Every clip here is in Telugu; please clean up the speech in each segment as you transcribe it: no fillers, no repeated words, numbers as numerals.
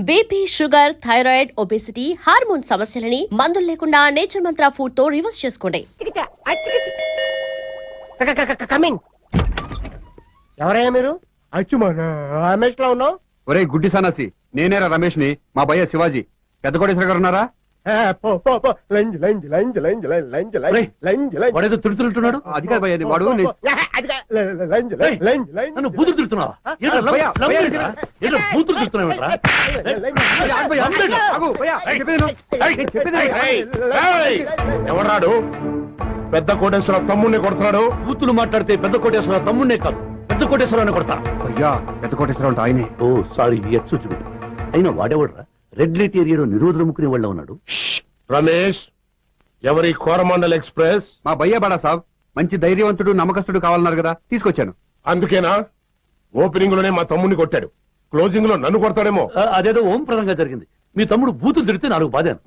BP, sugar, thyroid, obesity, hormone సమస్యలని మందులు లేకుండా నేచర్ మంత్ర ఫుడ్ తో రివర్స్ చేసుకోండి. ఎవరయ్యా మీరు? రమేష్ లో ఉన్నావు. ఒరే గుడ్డి సన్నాసి, నేనేరా రమేష్ ని. మా భయ్య శివాజీ పెద్ద కోటేశ్వర గారు ఉన్నారా? వాడేదో తిడుతున్నాడు. అది కాదు భయ్య, వాడు నన్ను బూతులు తిడుతున్నావా? బూతులు తిడుతున్నావు. ఎవరాడు? పెద్ద కోటేశ్వర తమ్ముడిని కొడుతున్నాడు. బూతులు మాట్లాడితే పెద్ద కోటేశ్వర తమ్ముడినే కాదు, పెద్ద కోటేశ్వరాన్ని కొడతారు. అయ్యా, పెద్ద కోటేశ్వర అంటే ఆయనే. ఓ సారీ, ఎచ్చు అయినా వాడేవాడ్రా? రెడ్ లైట్ ఏరియాలో నిరోధులు ముక్కునే వాళ్ళ ఉన్నాడు. రమేష్, ఎవరి కోరమండల్ ఎక్స్ప్రెస్? మా భయ్య బడా సాబ్ మంచి ధైర్యవంతుడు, నమ్మకస్తుడు కావాలన్నారు కదా, తీసుకొచ్చాను. అందుకేనా ఓపెనింగ్ లోనే మా తమ్ముడిని కొట్టాడు, క్లోజింగ్ లో నన్ను కొడతాడేమో? అదేదో ఓం ప్రదంగా జరిగింది. మీ తమ్ముడు బూతులు తిడితే 4 బాధాను.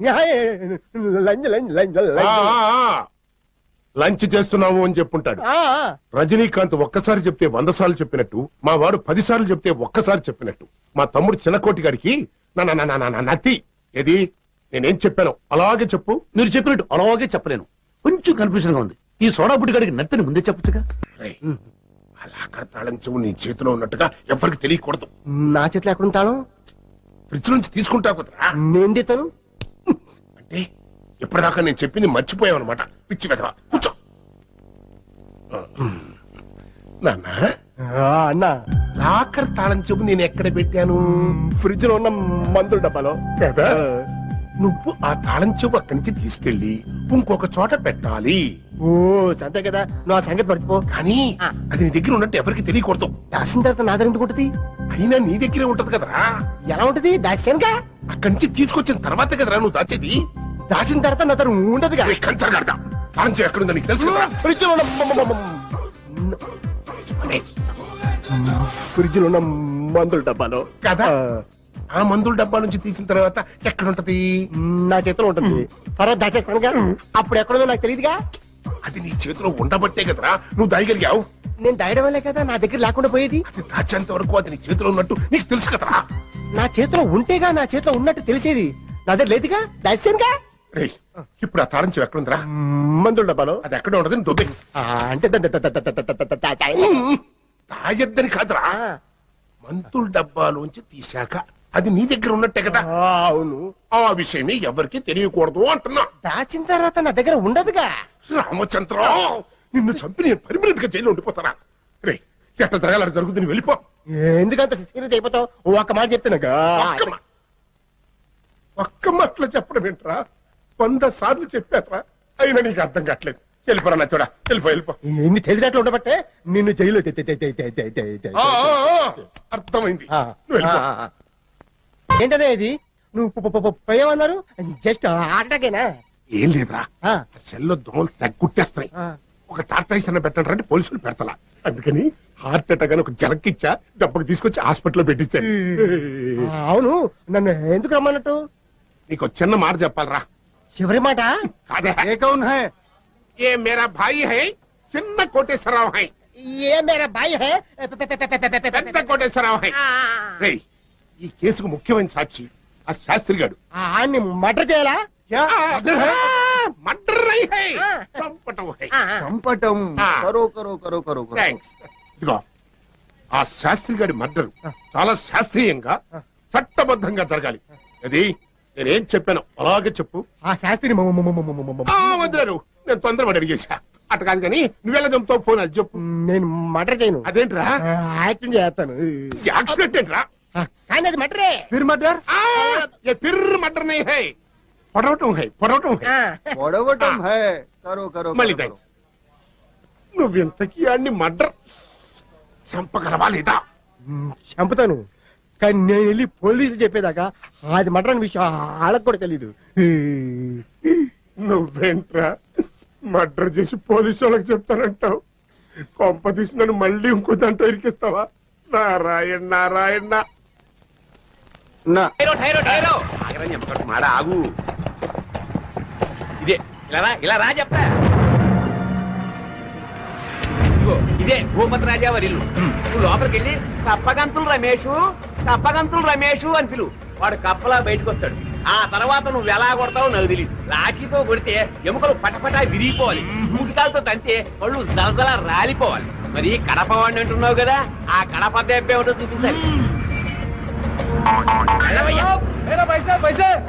లంచ్ చేస్తున్నాము అని చెప్పుంటాడు. రజనీకాంత్ ఒక్కసారి చెప్తే 100 సార్లు చెప్పినట్టు, మా వాడు 10 సార్లు చెప్తే ఒక్కసారి చెప్పినట్టు మా తమ్ముడు చిన్నకోటి గారికి నత్తి. ఏది నేనేం చెప్పాను అలాగే చెప్పు. మీరు చెప్పినట్టు అలాగే చెప్పలేను, కొంచెం కన్ఫ్యూజన్ గా ఉంది. ఈ సోడా బుడ్డి గారికి నత్తిని ముందే చెప్పచ్చుగా. అలా తాళం చెవు నీ చేతిలో ఉన్నట్టుగా ఎవరికి తెలియకూడదు. నా చేతిలో ఎక్కడుంటాను? ఫ్రిడ్జ్ నుంచి తీసుకుంటా కుదరా? నేను తెస్తాను అంటే ఇప్పటిదాకా నేను చెప్పింది మర్చిపోయావన్నమాట. పిచ్చి వెధవా, కూర్చో. నాన్న, అన్నా, లాకర్ తాళం చెవు నేను ఎక్కడ పెట్టాను? ఫ్రిడ్జ్ లో ఉన్న మందుల డబ్బాలో. కదా, నువ్వు ఆ తాళం చెవు అక్కడి నుంచి తీసుకెళ్లి ఇంకొక చోట పెట్టాలి. ఓ అంతే కదా, నువ్వు ఆ సంగతి మర్చిపో. కానీ అది నీ దగ్గర ఉన్నట్టు ఎవరికి తెలియకూడదు. దాసిన తర్వాత నా దగ్గర ఎందుకు ఉంటది? అయినా నీ దగ్గరే ఉంటది కదరా. ఎలా ఉంటది? దాచానుగా. అక్కడి నుంచి తీసుకొచ్చిన తర్వాత కదరా నువ్వు దాచేది. దాచిన తర్వాత నా దగ్గర ఉండదుగా. కంచరగాడతా తాళం చెవు ఎక్కడుందో నీకు తెలుసు కదా. ఫ్రిడ్జ్ లో ఫ్రిడ్జ్ లో ఉన్న మందుల డబ్బాలో కదా. ఆ మందుల డబ్బా నుంచి తీసిన తర్వాత ఎక్కడుంటది? నా చేతిలో ఉంటుంది. తర్వాత దాచేస్తానుగా. అప్పుడు ఎక్కడుందో నాకు తెలియదుగా. అది నీ చేతిలో ఉండబట్టే కదరా నువ్వు దాయగలిగావు. నేను దాయడం వల్లే కదా నా దగ్గర లేకుండా పోయేది. అది దాచేంత వరకు అది నీ చేతిలో ఉన్నట్టు నీకు తెలుసు కదరా. నా చేతిలో ఉంటేగా నా చేతిలో ఉన్నట్టు తెలిసేది. నా దగ్గర లేదుగా, దాచానుగా. రేయ్, ఇప్పుడు ఆ తాళం చెవు ఎక్కడుందిరా? మందుల డబ్బాలో. అది ఎక్కడ ఉండదు దొబ్బే. అంటే దాయద్దని కాదురా, మందుల డబ్బాలోంచి తీశాక అది నీ దగ్గర ఉన్నట్టే కదా. అవును. ఆ విషయమే ఎవరికి తెలియకూడదు అంటున్నా. దాచిన తర్వాత నా దగ్గర ఉండదుగా. రామచంద్ర, నిన్ను చంపి నేను పర్మనెంట్ గా జైలు ఉండిపోతారా? రే, ఎట్లా జరగాలని జరుగుతుంది, వెళ్ళిపో. ఎందుకంత సీరియస్ అయిపోతావు? ఒక్క మాట చెప్తున్నాగా. ఒక్క మాటలో చెప్పడం ఏంట్రా? 100 సార్లు చెప్పారా? అయినా నీకు అర్థం కావట్లేదు. వెళ్ళిపోరా నా చూడ, వెళ్ళిపో. ఎన్ని తెలివితేటలు ఉండబట్టే నిన్ను జైలు. అర్థమైంది, నువ్వు వెళ్ళిపో. ఏంటనే ఇది? నువ్వు పోయావన్నారు? జస్ట్ ఆటకేనా? ఏం లేదురా, సెల్లో దోమలు తగ్గుట్టేస్తాయి. ఒక టార్టైస్ అన్న పెట్టండి రండి, పోలీసులు పెడతలా. అందుకని హార్ట్ అటాక్ అని ఒక జలకిచ్చా, దెబ్బకి తీసుకొచ్చి హాస్పిటల్లో పెట్టించాను. అవును, నన్ను ఎందుకు రమ్మన్నట్టు? నీకు చిన్న మాట చెప్పాలరా. చివరి మాట? కాదే, ఏ మేరా భాయి హై, చిన్న కోటేశ్వరరావు హై. ఏ మేరా భాయి హై, పెద్ద కోటేశ్వరరావు హై. రేయ్, ఈ కేసుకు ముఖ్యమైన సాక్షి ఆ శాస్త్రి గాడు. ఆయన్ని మర్డర్ చేయాలా? మర్డర్ హై, చంపటం హై. చంపటం. థాంక్స్. ఇదిగో, ఆ శాస్త్రి గారి మర్డర్ చాలా శాస్త్రీయంగా చట్టబద్ధంగా జరగాలి. అది నేనేం చెప్పాను అలాగే చెప్పు. ఆ శాస్త్రిని వదిలేరు, నేను తొందరపడి అడిగేశా. అట కాదు కానీ నువ్వెలా చంపుతావు? ఫోన్ అది చెప్పు. నేను మర్డర్ చేయను. అదేంట్రా? యాక్టింగ్ చేస్తాను. యాక్సిడెంట్ ఏంట్రా? కానీ అది మర్డరే. ఫిర్ మర్డర్? ఫిర్ మర్డర్ నహీ హై, పొడవటం హై. పొడవటం హై. కరో. మళ్ళీ థాంక్స్. నువ్వెంతకీ అన్ని మర్డర్ చంపగలవా లేదా? చంపుతాను, కానీ నేను వెళ్ళి పోలీసులు చెప్పేదాకా అది మర్డర్ అనే విషయం వాళ్ళకు కూడా తెలీదు. నువ్వేంట్రా మర్డర్ చేసి పోలీసు వాళ్ళకి చెప్తానంటావు? కొంప తీసి నన్ను మళ్ళీ ఇంకో దాంట్లో ఇరికిస్తావా? నారాయణ. ఆగు, ఇదే ఇలా రా చెప్తా. ఇదే భూపతి రాజా వారి ఇల్లు. నువ్వు లోపలికి వెళ్ళి తప్పగంతులు రమేషు అని పిలువు. వాడు కప్పలా బయటకు వస్తాడు. ఆ తర్వాత నువ్వు ఎలా కొడతావో నాకు తెలియదు. లాఠీతో కొడితే ఎముకలు పటపటా విరిగిపోవాలి, మూటికాలతో తంతే పళ్ళు జలజల రాలిపోవాలి. మరి కడప వాడిని అంటున్నావు కదా, ఆ కడప దెబ్బ ఏమిటో చూపించాలి. వెళ్ళవయ్యా.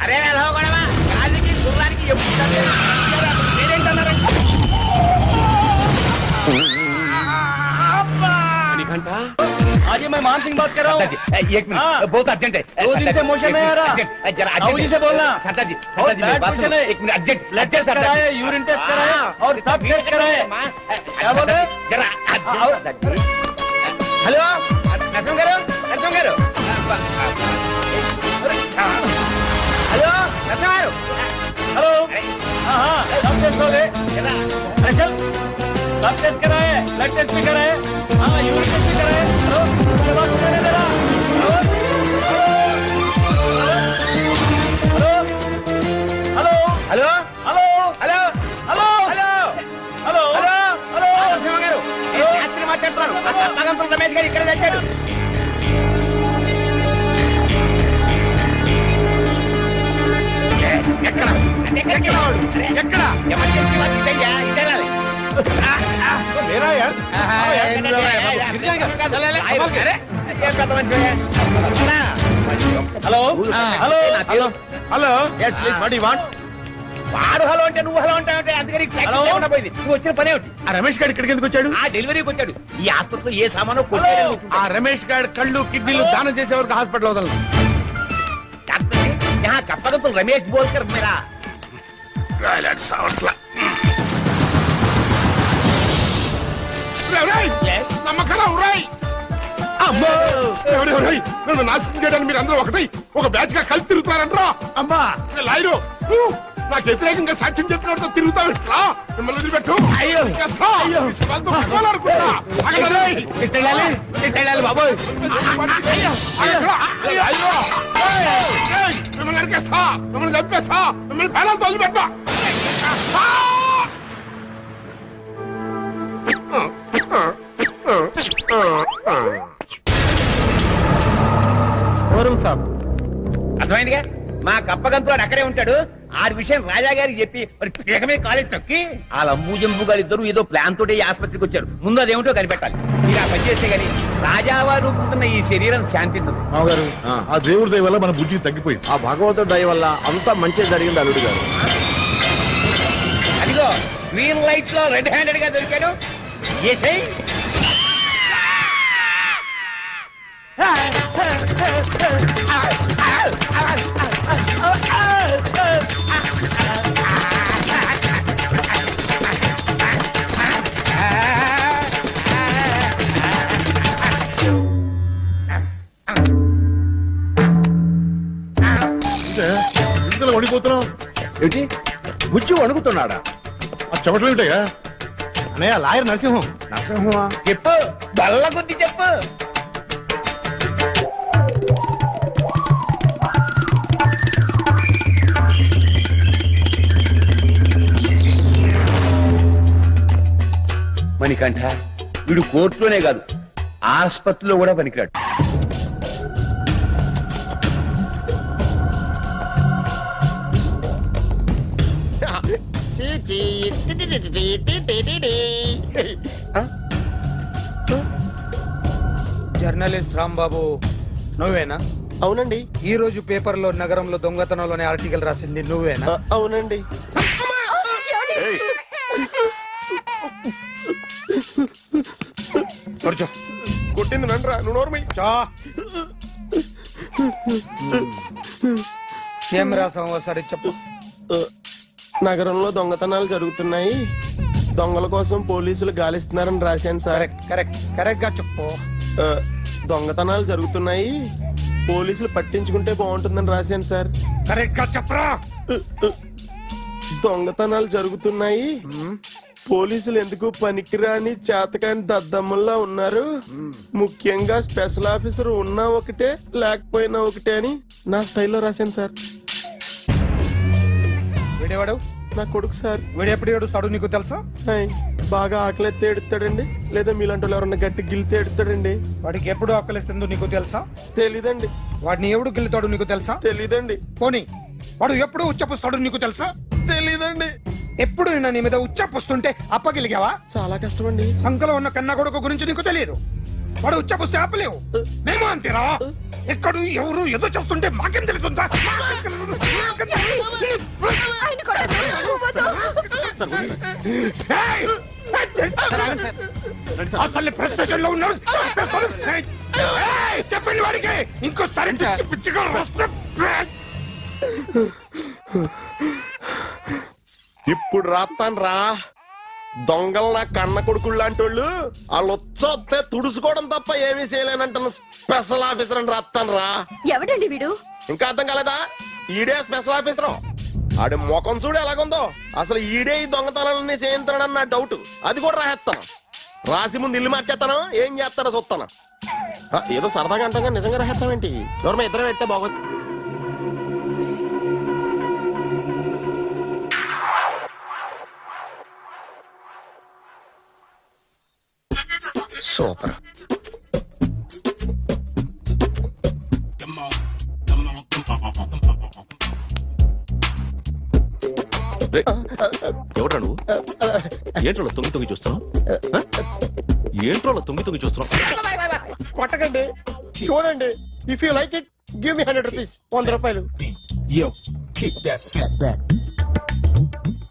అరే ఎలా కొడవా, గాలికి గుర్రానికి ఎప్పుడు నేనేంటన్నారంటే आज मैं मान सिंह बात कर रहा हूँ। एक मिनट, बहुत अर्जेंट है। 2 दिन से मोशन में आ रहा। जरा साहू से बोलना। सरदार जी, और मेरी बात सुनो। एक मिनट, अर्जेंट ब्लड टेस्ट कराए, यूरिन टेस्ट कराए और सब टेस्ट कराए। क्या बोल रहे? जरा हेलो नरसिंह गारू, नरसिंह गारू, हेलो नरसिंह गारू, हेलो। हाँ सब टेस्ट हो गए। अरे चल सब टेस्ट कराए, ब्लड टेस्ट भी कराए, हाँ यूरिन टेस्ट भी कराए। हेलो उसके बाद सुनने दे रहा। Hello hello hello hello hello hello hello hello hello Narasimha గారు, నేను శాస్త్రి మాట్లాడుతున్నాను. ఆ కప్పగంతుల రమేష్ గారు ఇక్కడ తెచ్చాడు. ఎక్కడ ఎక్కడ ఎమర్జెన్సీ వార్డు ఇదయ్యా, ఇది వెళ్ళాలి. मेरा यार hello hello hello hello yes please what you want వాడు హలో అంటే నువ్వు హలో అంటే అందుకని హలో? పోయింది. నువ్వు వచ్చిన పని ఏమిటి? ఆ రమేష్ గారు ఇక్కడికి ఎందుకు వచ్చాడు? ఆ డెలివరీకి వచ్చాడు. ఈ ఆసుపత్రిలో ఏ సామానో కొట్టేయడం ఆ రమేష్ గారు కళ్ళు కిడ్నీలు దానం చేసే వరకు హాస్పిటల్ వదలను. కప్పగంతులు రమేష్ బోల్కర్ మీరా? నమ్మకరా అమ్మా నన్ను నాశనం చేయడానికి మీరు అందరూ ఒకటై ఒక బ్యాచ్ గా కలిసి తిరుగుతారంట్రా. అమ్మా లాయరు నాకు వ్యతిరేకంగా సాక్ష్యం చెప్పినట్టు తిరుగుతావిట్రా. మిమ్మల్ని వదిలిపెట్టు. అయ్యో. చేస్తా. అయ్యో. వాళ్ళతో కొట్టాలనుకుంటా. ఆగండి. తిట్టేయాలి బాబోయ్. లాయరు. ఏయ్, మిమ్మల్ని నరికేస్తా, మిమ్మల్ని చంపేస్తా, మిమ్మల్ని పేరాలతో వదిలిపెట్టా. అర్థమైందిగా? మా కప్పగంతుడు అక్కడే ఉంటాడు. ఆ విషయం రాజా గారికి చెప్పి మరి పీకమే కాలేజ్ తొక్కి ఆ లంబు జంబు గారు ఇద్దరు ఏదో ప్లాన్ తోటి ఈ ఆసుపత్రికి వచ్చారు. ముందు అదేమిటో కనిపెట్టాలి. మీరు ఆ పని చేస్తే గానీ రాజావారు రూపుతున్న ఈ శరీరం శాంతించదు. మామగారు ఆ దేవుడి దయ వల్ల మన బుద్ధి తగ్గిపోయింది. ఆ భగవంతుడి దయ వల్ల అంతా మంచి జరిగింది అల్లుడు గారు. అదిగో గ్రీన్ లైట్ లో రెడ్ హ్యాండెడ్ గా దొరికాడు. ఏ చెయ్యి ఎందుకలా వణిపోతున్నావు? ఏంటి బుజ్జి వణుకుతున్నాడా? ఆ చెమటలు ఏమిటయ్యా? అన్నయ్య లాయర్ నరసింహం. నరసింహమా? చెప్పు, బల్ల కొద్ది చెప్పు. మణికంఠ, వీడు కోర్టులోనే కాదు ఆసుపత్రిలో కూడా పనికిరాడు. జర్నలిస్ట్ రాంబాబు నువ్వేనా? అవునండి. ఈ రోజు పేపర్లో నగరంలో దొంగతనంలోనే ఆర్టికల్ రాసింది నువ్వేనా? అవునండి. కూర్చో. కొట్టింది నండ్రా, నువ్వు నోర్మై. చా. ఏం రాసావు ఒకసారి చెప్పు. నగరంలో దొంగతనాలు జరుగుతున్నాయి, దొంగల కోసం పోలీసులు గాలిస్తున్నారని రాశాను సార్. కరెక్ట్ కరెక్ట్ కరెక్ట్ గా చెప్పు. దొంగతనాలు జరుగుతున్నాయి, పోలీసులు పట్టించుకుంటే బాగుంటుందని రాశాను సార్. కరెక్ట్ గా చెప్పరా. దొంగతనాలు జరుగుతున్నాయి, పోలీసులు ఎందుకు పనికిరాని చేతకాని దద్దమ్మల్లా ఉన్నారు, ముఖ్యంగా స్పెషల్ ఆఫీసర్ ఉన్నా ఒకటే లేకపోయినా ఒకటే అని నా స్టైల్లో రాశాను సార్. వీడేవాడు? నా కొడుకు సార్. వీడు ఎప్పుడు ఏడుస్తాడు నీకు తెలుసా? హాయ్, బాగా ఆకలిస్తే ఎడుతాడండి లేదా మీలాంటి వాళ్ళు ఎవరన్నా గట్టి గిల్లితే ఎడుతాడండి? వాడికి ఎప్పుడు ఆకలిస్తుందో నీకు తెలుసా? తెలీదండి. వాడిని ఎవడు గిల్లుతాడు నీకు తెలుసా? తెలీదండి. పోనీ వాడు ఎప్పుడు ఉచ్చపుస్తాడు నీకు తెలుసా? తెలీదండి. ఎప్పుడు నేను నీ మీద ఉచ్చపుస్తుంటే అప్పగిలిగావా? చాలా కష్టం అండి. సంకలో ఉన్న కన్న కొడుకు గురించి నీకు తెలియదు. వాడు ఉచ్చపుస్తే ఆపలేవు. మేము అంతేరా. ఎక్కడు ఎవరు ఏదో చేస్తుంటే మాకేం తెలుస్తుందా? ఏయ్! అసలు ప్రెస్టేషన్ లో ఉన్నాడు. చంపేస్తాను. ఏయ్! చెప్పండి వాడికి ఇంకోసారి పిచ్చి పిచ్చిగా వస్తే ఇప్పుడు రాత్తాను రా. దొంగలు నా కన్న కొడుకులు లాంటి వాళ్ళు వాళ్ళు వచ్చొస్తే తుడుచుకోవడం తప్ప ఏమీ చేయలేనంటున్న స్పెషల్ ఆఫీసర్ అని రాత్తాను రా. ఎవడండి వీడు? ఇంకా అర్థం కాలేదా? ఈడే స్పెషల్ ఆఫీసర్. ఆడి ముఖం చూడు ఎలాగుందో. అసలు ఈడే ఈ దొంగతనాలన్నీ చేయించాడని నా డౌట్. అది కూడా రాసేస్తాను. రాసి ముందు ఇల్లు మార్చేస్తాను. ఏం చేస్తాడో చూస్తాను. ఏదో సరదాగా అంటాం కానీ నిజంగా రాసేస్తామేంటి? ఎవరు ఇద్దరం పెట్టే బాగోదు. సూపర్. ఎవడ్రా నువ్వు? ఏంట్రోలో తొంగి తొంగి చూస్తున్నావు? ఏంట్రోలో తొంగి తొంగి చూస్తున్నావు? కొట్టకండి, చూడండి. If you like it give me 100 rupees. 100 రూపాయలు.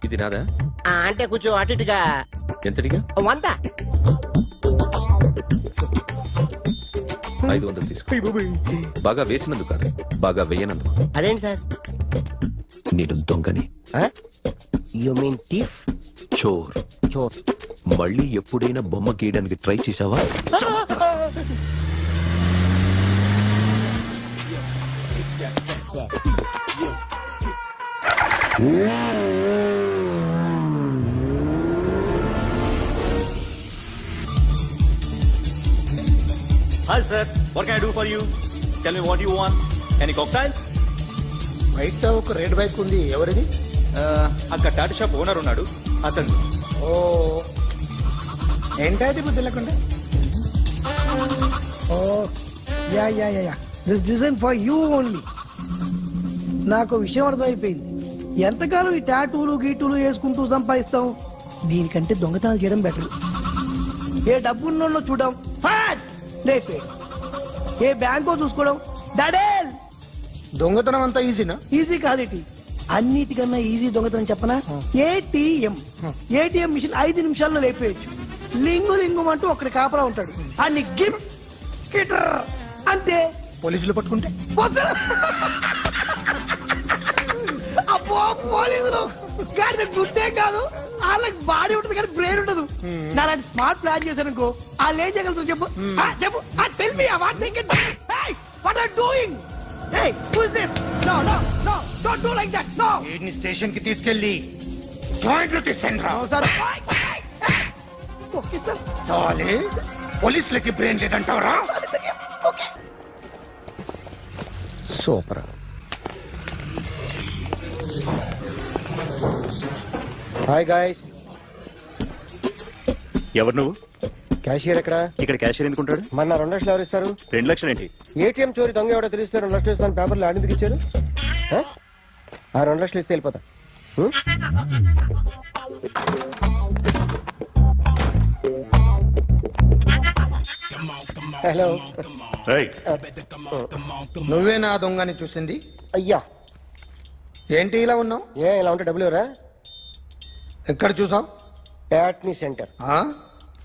ఇది నాదా? అంటే కొంచెం అటు ఇటుగా. ఎంతడిగా? 100. 500 తీసుకో. బాగా వేసినందుకు కాదు, బాగా వేయనందుకు. అదేంటి సార్? నేను దొంగని. You mean thief? చోర్. చోర్. మళ్ళీ ఎప్పుడైనా బొమ్మ గీయడానికి ట్రై చేసావా? Hi sir, what can I do for you? Tell me what you want. Any cocktail? బయట ఒక రెడ్ బైక్ ఉంది. ఎవరిది? అక్కడ టాటా షాప్ ఓనర్ ఉన్నాడు, అతను. ఓ ఏంటది బుద్ధి లేకుండా? Oh yeah yeah yeah yeah this design for you only. నాకు విషయం అర్థమైపోయింది. ఎంతకాలం ఈ టాటూలు గీటూలు వేసుకుంటూ సంపాదిస్తాం? దీనికంటే దొంగతనాలు చేయడం బెటర్. ఏ డబ్బున్నోళ్ళు చూడడం ఫాట్ లేపే, ఏ బ్యాంకో చూసుకోవడం దడేల్. దొంగతనం అంతా ఈజీనా? ఈజీ కాదేటి, అన్నిటికన్నా ఈజీ దొంగతనం చెప్పనా? ఏటీఎం. ఏటీఎం మిషన్ 5 నిమిషాల్లో లేపేయచ్చు. లింగు లింగు అంటూ ఒకటి కాపలా ఉంటాడు. అన్ని గిమ్ గిటర్ అంతే. పోలీసులు పట్టుకుంటే అబ్బో పోలీసులు గాడి గుర్తే కాదు, వాళ్ళకి బాడీ ఉంటుంది కానీ బ్రెయిన్ ఉండదు. నాలాంటి స్మార్ట్ ప్లాన్ చేశానుకో వాళ్ళు ఏం చేయగలుగుతారు చెప్పు? చెప్పు. Tell me what they can. What are doing? Hey, who is this? No, no, no, don't do like that. No. వీడిని స్టేషన్ కి తీసుకెళ్ళి జాయింట్లు తీసేంద్రా. No, sir. Okay, sir. సాలే పోలీసులకి బ్రెయిన్ లేదంటావరా? Okay. సూపర్. Hi guys. ఎవరు నువ్వు? క్యాషియర్ ఎక్కడ? ఇక్కడ క్యాషియర్ ఎందుకుంటాడు? మన 2 లక్షలు ఎవరు ఇస్తారు? 2 లక్షలు ఏంటి? ఏటీఎం చోరీ దొంగ ఎవడో తెలిస్తే 2 లక్షలు ఇస్తాను పేపర్లు ఆడిందుకు ఇచ్చారు. ఆ 2 లక్షలు ఇస్తే వెళ్ళిపోతా. హలో. ఏయ్, నువ్వే నా దొంగని చూసింది? అయ్యా ఏంటి ఇలా ఉన్నావు? ఇలా ఉంటే డబ్బులు ఎవరా? ఎక్కడ చూసావు? ప్యాట్నీ సెంటర్.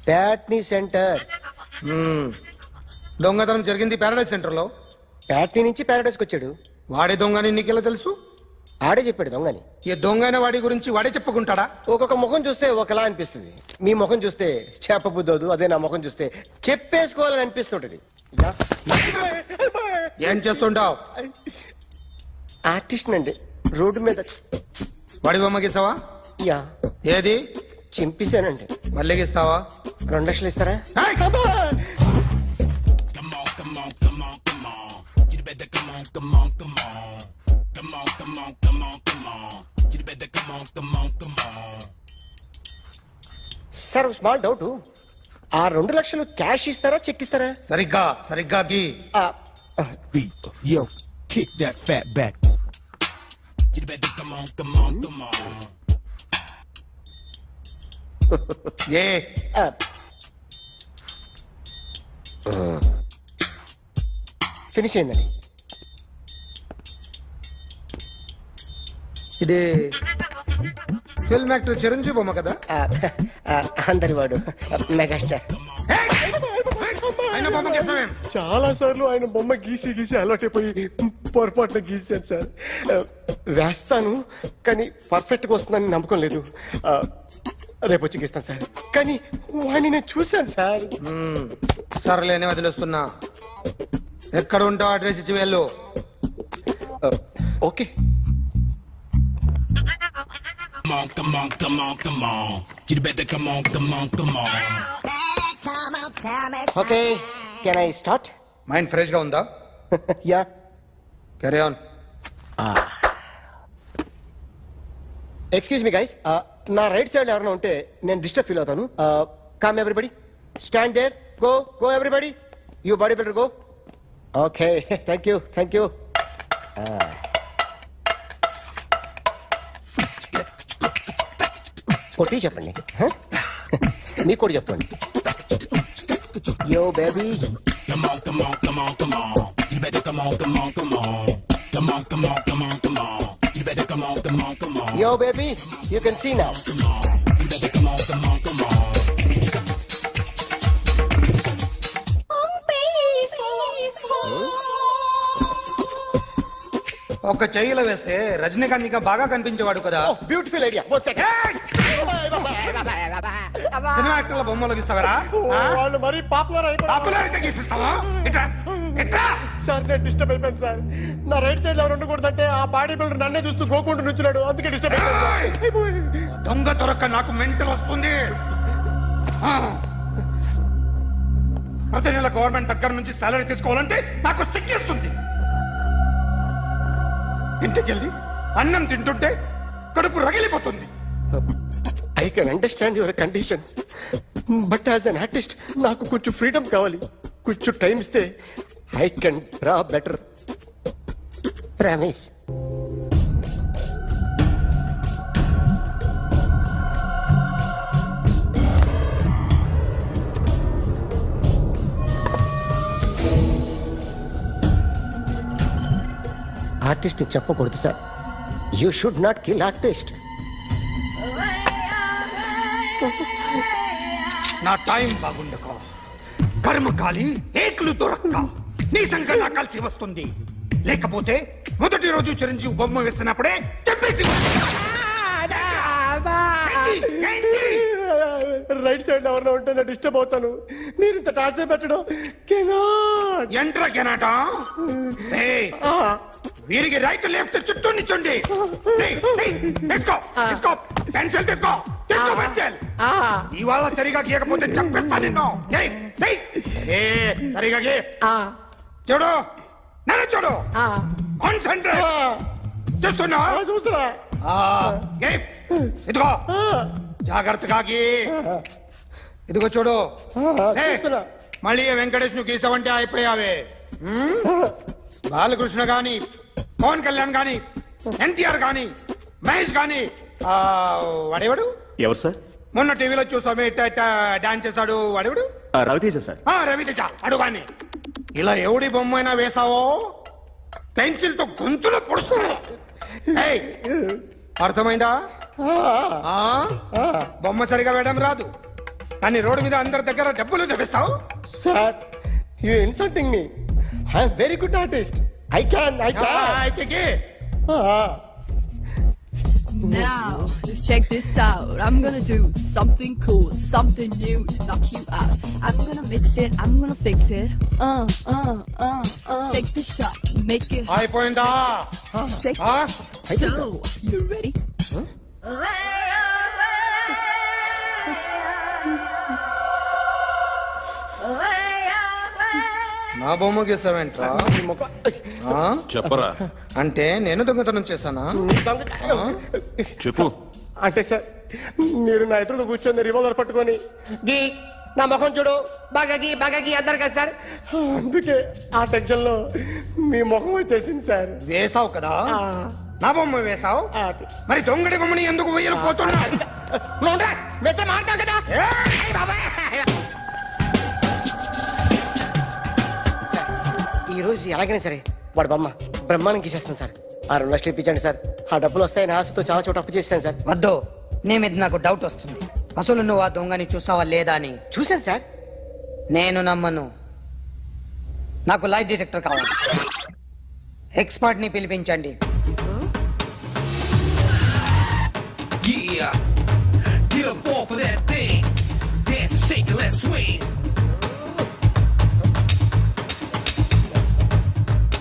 ప్యాట్నీ సెంటర్. దొంగతనం జరిగింది ప్యారడైజ్ సెంటర్ లో. ప్యాట్నీ నుంచి ప్యారడైస్కి వచ్చాడు. వాడే దొంగని నీకెలా తెలుసు? ఆడే చెప్పాడు దొంగని. ఈ దొంగైన వాడి గురించి వాడే చెప్పుకుంటాడా? ఒక్కొక్క ముఖం చూస్తే ఒకలా అనిపిస్తుంది. మీ ముఖం చూస్తే చెప్పబుద్దోదు, అదే నా ముఖం చూస్తే చెప్పేసుకోవాలని అనిపిస్తుంటది. ఏం చేస్తుంటావు? ఆర్టిస్ట్ అండి. రోడ్డు మీద వాడి బొమ్మ గీసావా? యా. ఏది? చింపేశానండి. మళ్ళీ గీస్తావా? 2 లక్షలు ఇస్తారా? సార్ స్మాల్ డౌట్, ఆ 2 లక్షలు క్యాష్ ఇస్తారా చెక్ ఇస్తారా? సరిగ్గా సరిగ్గా గీ. Yo, kick that fat back. You better come on, come on, come on. A finish అయిందండి. ఇది ఫిల్మ్ యాక్టర్ చిరంజీవి బొమ్మ కదా? అందరి వాడు మెగాస్టార్. ఆయన బొమ్మ గీసావేం? చాలా సార్లు ఆయన బొమ్మ గీసి గీసి అలవాటైపోయి పొరపాటున గీసాను సార్. వేస్తాను కానీ పర్ఫెక్ట్ గా వస్తుందని నమ్మకం లేదు. రేపు వచ్చి గీస్తాను సార్. కానీ వాడిని నేను చూశాను సార్. సర్లేని వదిలేస్తున్నా. ఎక్కడ ఉంటావు అడ్రస్ ఇచ్చి వెళ్ళు. Okay. Come on, come on, come on. You better come on, come on, come on. Okay, can I start? Mind fresh గా ఉందా? Yeah. Carry on. Excuse me guys, నా రైట్ సైడ్ ఎవరైనా ఉంటే నేను డిస్టర్బ్ ఫీల్ అవుతాను. Come everybody, stand there, go go everybody, you body builder go. Okay, thank you thank you. కొట్టి చెప్పండి, మీకు కూడా చెప్పండి. Yo baby. Come on, come on, come on, come on. You better come on, come on, come on. Come on, come on, come on, come on. You better come on, come on, come on. Yo baby, you can see now. Come on. You better come on, come on, come on. ఒక చెయ్యిలో వేస్తే రజనీకాంత్ ఇంకా బాగా కనిపించేవాడు కదా. Beautiful idea. One second. Cinema యాక్టర్ల బొమ్మలు గీస్తావరా? వాళ్ళు మరి పాపులర్ అయిపోయారు. పాపులారిటీ గీసిస్తావా? ఇట్రా ఇట్రా. సార్ నేను డిస్టర్బ్ అయిపోయాను సార్. నా రైట్ సైడ్ ఎవరు ఉండకూడదంటే ఆ బాడీ బిల్డర్ నన్నే చూస్తూ గోకుంటూ నుంచున్నాడు, అందుకే డిస్టర్బ్ అయిపోయాను. దొంగ దొరక్క నాకు మెంటల్ వస్తుంది. ప్రతి నెల గవర్నమెంట్ దగ్గర నుంచి సాలరీ తీసుకోవాలంటే నాకు సిగ్గేస్తుంది. ఇంటికెళ్ళి అన్నం తింటుంటే కడుపు రగిలిపోతుంది. I can understand your conditions, but as an artist నాకు కొంచెం ఫ్రీడమ్ కావాలి. కొంచెం టైం ఇస్తే I can draw better. Ramesh, artist చెప్పకూడదు sir. You should not kill artist. నా టైం బాగుండక కర్మకాలి ఏకులు దొరక్క నీ సంఘం నాకు కలిసి వస్తుంది. లేకపోతే మొదటి రోజు చిరంజీవి బొమ్మ వేసినప్పుడే చెప్పేసి. రైట్ సైడ్ ఎవరిలో ఉంటే నేను డిస్టర్బ్ అవుతాను. మీరు ఇంత టార్చర్ పెట్టడం కెనాట్. ఎంట్రా కెనాట. వీరికి రైట్ లెఫ్ట్ చుట్టూ నిచ్చండి. తీసుకో తీసుకో పెన్సిల్ తీసుకో తీసుకో పెన్సిల్. ఇవాళ సరిగా గీయకపోతే చంపేస్తా నిన్ను. సరిగా గీ. చూడు నన్ను చూడు. కాన్సంట్రేట్ చూస్తున్నా చూస్తున్నా. ఇదిగో జాగ్రత్తగా గీ. ఇదిగో చూడు. మళ్ళీ వెంకటేష్ ను గీసావంటే అయిపోయావే. బాలకృష్ణ గాని, పవన్ కళ్యాణ్ గాని, ఎన్టీఆర్ గాని, మహేష్ గాని, వాడేవాడు ఎవరు సార్? మొన్న టీవీలో చూసామే డాన్స్ చేశాడు వాడేవాడు? రవితేజ సార్. రవితేజ అడుగాని. ఇలా ఎవడి బొమ్మైనా వేసావో పెన్సిల్ తో గొంతులో పొడుస్తావు. అర్థమైందా? బొమ్మ సరిగా వేయడం రాదు కానీ రోడ్డు మీద అందరి దగ్గర డబ్బులు తెప్పిస్తావు. Sir you insulting me. I am very good artist. I can అయితే Now, just check this out. I'm gonna do something cool, something new to knock you out. I'm gonna mix it, I'm gonna fix it. Take the shot, make it. అయిపోయిందా? Shake it. So, you ready? నా బొమ్మ గీసావేంట్రా? చెప్పరా. అంటే నేను దొంగతనం చేశానా? చెప్పు. అంటే సార్ మీరు నా ఎదురు కూర్చొని రివాల్వర్ పట్టుకొని గీ నా ముఖం చూడు బాగా గీ అన్నారు కదా సార్, అందుకే ఆ టెన్షన్ లో మీ ముఖం వచ్చేసింది సార్. వేసావు కదా, నా బొమ్మ వేసావు, మరి దొంగడి బొమ్మని ఎందుకు వేయలు పోతున్నా? ఈ రోజు ఎలాగైనా సరే వాడు బొమ్మ బ్రహ్మాండం గీసేస్తాను సార్. 6 లక్షలు ఇప్పించండి సార్, ఆ డబ్బులు వస్తాయని ఆశతో చాలా చోట అప్పు చేస్తాను సార్. వద్దు, నీ మీద నాకు డౌట్ వస్తుంది. అసలు నువ్వు ఆ దొంగని చూసావా లేదా అని. చూశాను సార్. నేను నమ్మను. నాకు లైట్ డిటెక్టర్ కావాలి. ఎక్స్పర్ట్ ని పిలిపించండి.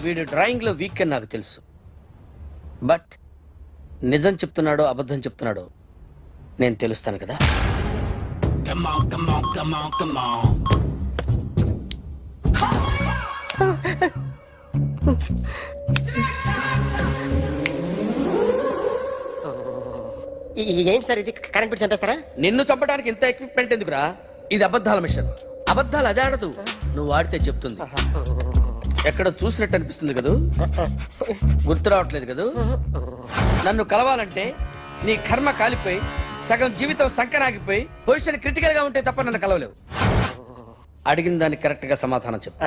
వీడు డ్రాయింగ్ లో వీక్ అని నాకు తెలుసు, బట్ నిజం చెప్తున్నాడో అబద్ధం చెప్తున్నాడో నేను తెలుస్తాను కదా. Come on, come on, come on, come on. ఏంటి సార్ ఇది, కరెంట్ బిల్ చంపేస్తారా? నిన్ను చంపడానికి ఇంత ఎక్విప్మెంట్ ఎందుకురా? ఇది అబద్ధాల మిషన్. అబద్ధాలు అదే ఆడదు, నువ్వు ఆడితే చెప్తుంది. ఎక్కడ చూసినట్టు అనిపిస్తుంది కదూ, గుర్తు రావట్లేదు కదూ. నన్ను కలవాలంటే నీ కర్మ కాలిపోయి సగం జీవితం సంకరాగిపోయి పొజిషన్ క్రిటికల్ గా ఉంటే తప్ప నన్ను కలవలేవు. అడిగిన దానికి కరెక్ట్ గా సమాధానం చెప్పు.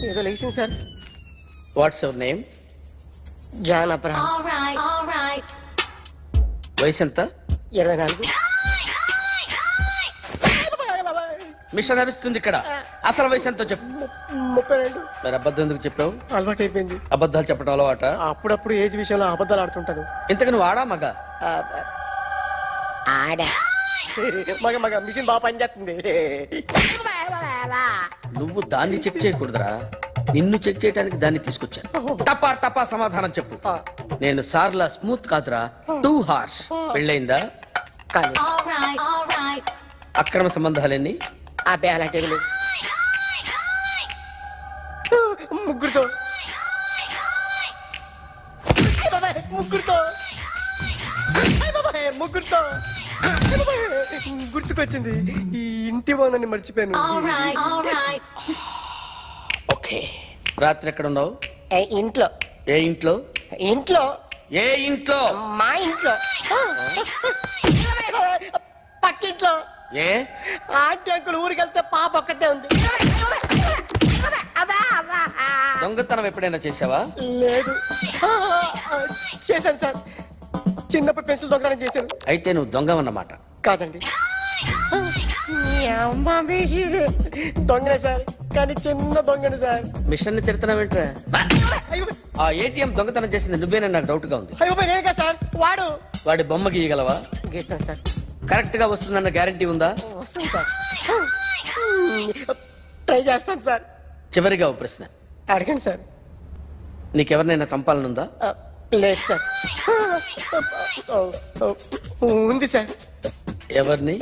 ఏదో లేచింది sir. What's your name? John Abraham. వయసు ఎంత? 24. మిషన్ నడుస్తుంది ఇక్కడ. అసలు వయసు ఎంతో చెప్పు. 32. మరి అబద్ధం ఎందుకు చెప్పావు? అలవాటు అయిపోయింది. అబద్ధాలు చెప్పడం అలవాట? అప్పుడప్పుడు ఏజ్ విషయంలో అబద్ధాలు ఆడుతుంటాను. ఇంతకు నువ్వు ఆడా మగ? ఆడా. మగ మిషన్ బాగా పనిచేస్తుంది. నువ్వు దాన్ని చెక్ చేయకూడదురా, నిన్ను చెక్ చేయడానికి దాన్ని తీసుకొచ్చాను. టపా టపా సమాధానం చెప్పు. నేను సార్లా స్మూత్ కాదురా, టూ హార్ష్. పెళ్ళయిందా? అక్రమ సంబంధాలన్నీ? అబ్బే అలాంటి ముగ్గురుతో గుర్తుకొచ్చింది. ఈ ఇంటి బాగుందని మర్చిపోయాను. ఓకే, రాత్రి ఎక్కడ ఉన్నావు? ఇంట్లో. ఏ ఇంట్లో? ఇంట్లో. ఏ ఇంట్లో? మా ఇంట్లో. పక్కింట్లో. ఏ ఆంటీ అంకుల్ ఊరికి వెళ్తే పాప ఒక్కతే ఉంది. దొంగతనం ఎప్పుడైనా చేసావా? లేదు. చేశాను సార్, చిన్నప్పుడు పెన్సిల్ దొంగతనం చేశాను. అయితే నువ్వు దొంగవన్నమాట. కాదండి, దొంగనే సార్, కానీ చిన్న దొంగని సార్. మిషన్ ని తిడుతున్నావేంట్రా? ఆ ఏటీఎం దొంగతనం చేసింది నువ్వేనని నాకు డౌట్ గా ఉంది. అయ్యో నేనే సార్. వాడి బొమ్మ గీయగలవా? గీస్తాను సార్. కరెక్ట్ గా వస్తుందన్న గ్యారంటీ ఉందా? వస్తుంది సార్, ట్రై చేస్తాను సార్. చివరిగా ఓ ప్రశ్న అడగండి సార్. నీకెవరినైనా చంపాలనుందా? లేదు సార్. ఉంది సార్. ఎవరిని?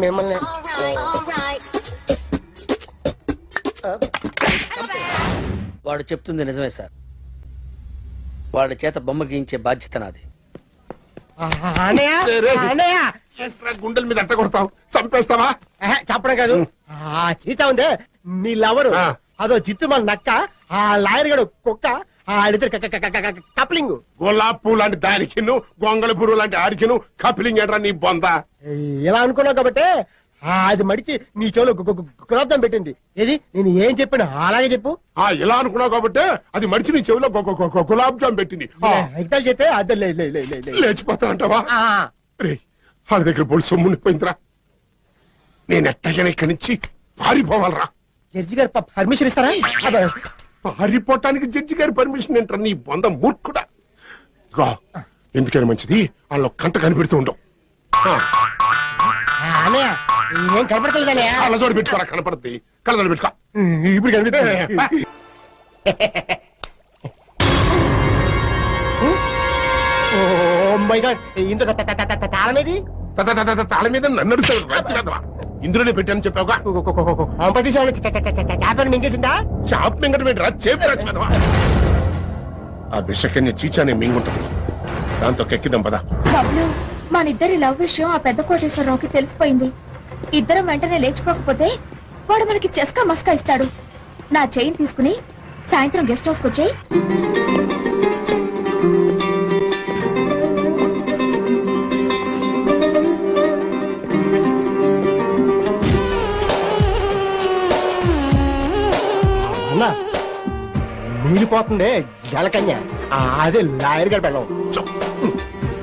మిమ్మల్ని. వాడు చెప్తుంది నిజమే సార్. వాడి చేత బొమ్మ గీయించే బాధ్యత నాది. గుండెల మీద అట్ట కొడతావు, చంపేస్తావా? చెప్పడం కాదు, చీచా ఉందే మీ లవరు, అదో జిత్తు మన నక్క, ఆ లాయర్ గడు కుక్క, కప్లింగ్. గులాబ్ పూ లాంటి దానికి గొంగళ పురుగు లాంటి ఆడికిను కప్లింగ్ ఎట్రా నీ బొంద. ఇలా అనుకున్నావు కాబట్టి అది మడిచి నీ చెవులో గులాబ్జామ్ పెట్టింది. ఏది నేను ఏం చెప్పాను అలాగే చెప్పు. ఇలా అనుకున్నావు కాబట్టి అది మడిచి నీ చెవిలో గులాబ్ జామ్ పెట్టింది. ఎగ్జాల్ చేస్తే అదే లేచిపోతానంటావా? రే వాళ్ళ దగ్గర పొడి సొమ్మునిపోయిందిరా. నేను ఎట్టగానే ఇక్కడి నుంచి పారిపోవాలరా. జడ్జి గారు పర్మిషన్ ఇస్తారా? పారిపోవటానికి జడ్జి గారి పర్మిషన్ ఏంట్రా నీ బొంద మూర్ఖుడా. ఎందుకైనా మంచిది వాళ్ళు కంట కనిపెడుతూ ఉండవు. ఏం కనపడతలేదా? కళ్ళజోడు పెట్టుకోరా, కనపడుతుంది. కళ్ళజోడు పెట్టుకో. ఇప్పుడు కనిపిస్తా. ఇంత తాళమేది? తాళం మీద నన్ను అడుగుతాడు. ఇందులోనే పెట్టాను చెప్పావుగా. చేపలు మింగేసిందా? చాప్ మింగటం ఏంటి రా, చేపి రాసినవా? ఆ విషకన్య చీచానే మింగుంటది. దాంతో కెక్కిదాం పదా. బబ్లు, మన ఇద్దరి లవ్ విషయం ఆ పెద్ద కోటేశ్వరరావుకి తెలిసిపోయింది. ఇద్దరం వెంటనే లేచిపోకపోతే వాడు మనకి చెస్కా మస్కా ఇస్తాడు. నా చైన్ తీసుకుని సాయంత్రం గెస్ట్ హౌస్కి వచ్చేయి. మిగిలిపోతుంది జలకన్య, అదే లాయర్ గారు పెళ్ళం.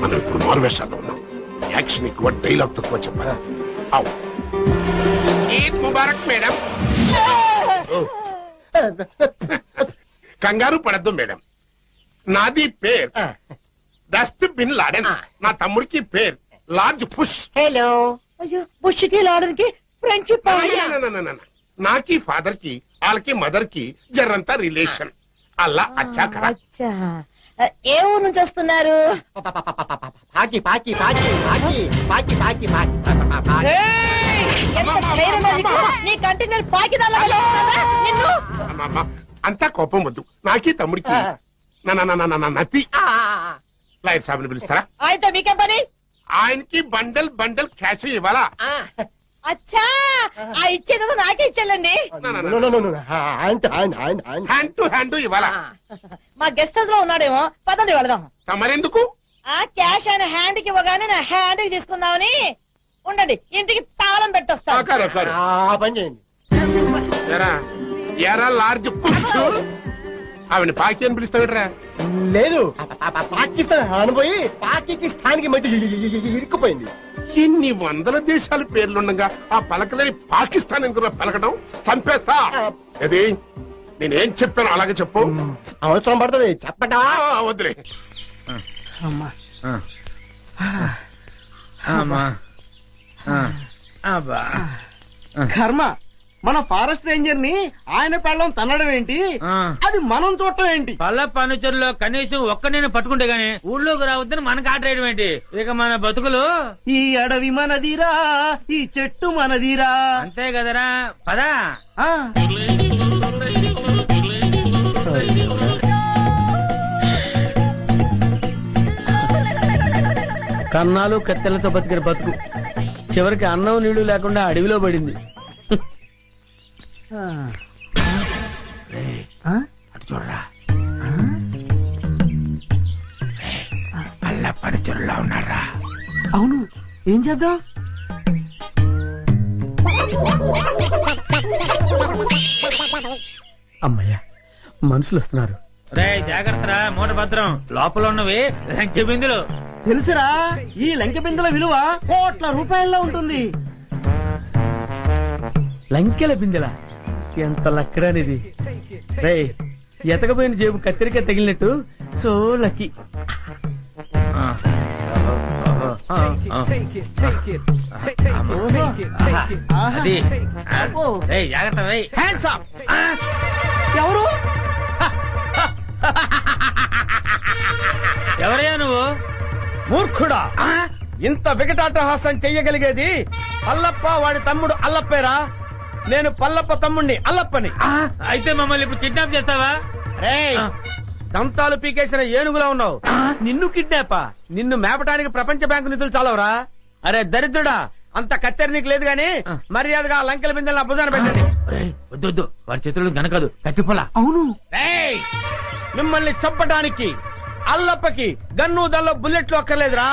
మనం ఇప్పుడు మారువేషాల్లో ఉన్నాం. యాక్షన్ ఎక్కువ, డైలాగ్ తక్కువ చెప్పాలి. అవు ఈద్ ముబారక్ మేడం. కంగారు పడద్దు మేడం. నాది పేరు డస్ట్ బిన్ లాడెన్. నా తమ్ముడికి పేరు లార్జ్ పుష్. హలో. అయ్యో, బుష్కి లాడర్కి ఫ్రెండ్షిప్. నాకి ఫాదర్ కి వాళ్ళకి మదర్ కి జర్రంతా రిలేషన్. అల్లా అచ్చా కరా. ఏ ఊరు నుంచి వస్తున్నారు? పాకి పాకి పాకి పాకి పాకి పాకి పాకి. నీ కంటికి నేను పాకి అంతా కోపం వద్దు. నాకి తమ్ముడికి నతి. లాయర్ సాబ్ పిలుస్తారా? ఆయనతో మీకేం పని? ఆయనకి బండల్ బండల్ క్యాష్ ఇవ్వాలా? అచ్చా, ఆ ఇచ్చేదో నాకే ఇచ్చేళ్ళండి. హ్యాండ్ టు హ్యాండ్ ఇవ్వాలా? మా గెస్ట్ హౌస్ లో ఉన్నాడేమో, పదండి వెళదాం. తమరెందుకు? ఆ క్యాష్ ఆయన హ్యాండ్ కి ఇవ్వగానే నా హ్యాండ్ కి తీసుకుందామని. ఉండండి, ఇంటికి తాళం పెట్టొస్తా. పని చేయండి. ఎరా లార్జ్ పుచ్చు. ఆవిడ పాకి అని పిలుస్తావిట్రా? లేదు, పాకిస్తాన్ అనుపోయి పాకిస్తాన్కి మధ్య ఇరుక్కుపోయింది. ఇన్ని వందల దేశాల పేర్లుండగా ఆ పలకలేని పాకిస్తాన్ ఎందుకు పలకడం? చంపేస్తా. అది నేనేం చెప్పాను అలాగే చెప్పు. అవసరం పడుతుంది చెప్పటా? వద్దులే. కర్మ, మన ఫారెస్ట్ రేంజర్ ని ఆయన పెళ్ళం తన్నడం ఏంటి, అది మనం చూడటం ఏంటి? పల్ల పనుచరులో కనీసం ఒక్క నేను పట్టుకుంటే గానీ ఊళ్ళోకి రావద్దని మనకు ఆట వేయడం ఏంటి? ఇక మన బతుకులు ఈ అడవి మనదిరా, ఈ చెట్టు మనదిరా. అంతే కదరా, పదా. కన్నాలు కత్తెలతో బతికిన బతుకు చివరికి అన్నం నీళ్లు లేకుండా అడవిలో పడింది. అటు చూడరా, పల్ల పనుచరులా ఉన్నారా? అవును, ఏం చేద్దాం? అమ్మయ్యా, మనుషులు వస్తున్నారు. రే జాగ్రత్తరా, మూట భద్రం. లోపల ఉన్నవి లంకె బిందులు. తెలుసురా, ఈ లంకె బిందెల విలువ కోట్ల రూపాయల్లో ఉంటుంది. లంకెల బిందెల ఎంత లక్కరానిది. రే, ఎతకపోయిన జేబు కత్తిరిక తగిలినట్టు. So lucky. జాగ్రత్త. ఎవరు? ఎవరయ్యా నువ్వు? మూర్ఖుడా, ఇంత వికటాటహాసం చెయ్యగలిగేది పల్లప్ప వాడి తమ్ముడు అల్లప్పేరా. నేను పల్లప్ప తమ్ముడిని అల్లప్పని. అయితే మమ్మల్ని ఇప్పుడు కిడ్నాప్ చేస్తావా? దంతాలు పీకేసిన ఏనుగులా ఉన్నావు. నిన్ను కిడ్నాపా? నిన్ను మేపటానికి ప్రపంచ బ్యాంకు నిధులు చాలవరా? అరే దరిద్రుడా, అంత కత్తెర నీకు లేదు గాని మర్యాదగా లంకెల బిందెల భుజాన పెట్టండి. వద్దు, వాడి చేతులు గనకదు, కట్టిపోలా. అవును, మిమ్మల్ని చంపడానికి అల్లప్పకి గన్ను దల్లో బుల్లెట్లు అక్కర్లేదురా.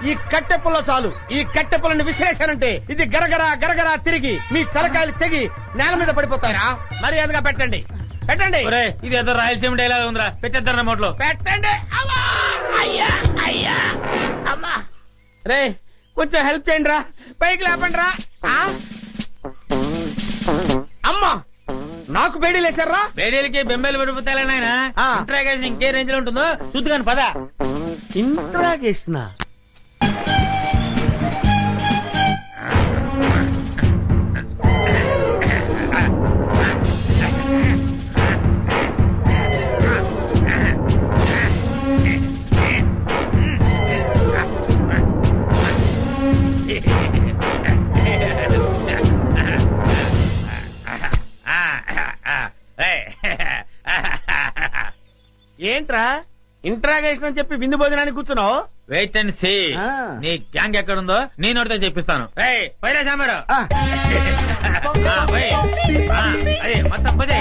ఈ కట్టె పుల్ల చాలు. ఈ కట్టె పుల్లని విసిరేశారంటే ఇది గరగరా గరగరా తిరిగి మీ తలకాయలు తెగి నేల మీద పడిపోతారా. మర్యాదగా పెట్టండి, పెట్టండి. ఇది ఏదో రాయలసీమ డైలాగ్ ఉందిరా, పెట్టేద్దాం నోట్లో. పెట్టండి. అమ్మా, రే కొంచెం హెల్ప్ చేయండి రా, పైకి లేపండి రా. అమ్మా, నాకు బేడీ లేచారా? బేడీలకి బెంబేలు పడిపోతాయి నాయన. ఇంట్రాగేషన్ ఇంకే రేంజ్ లో ఉంటుందో చూద్దుగాని పదా. ఇంట్రాగేషన్ ఏంట్రా? ఇంట్రాగేషన్ అని చెప్పి విందు భోజనానికి కూర్చున్నావు. వెయిట్ అండ్ సీ నీ గ్యాంగ్ ఎక్కడుందో నేను అడితే చెప్పిస్తాను. పైరా సాంబారు అదే మొత్తం పోతే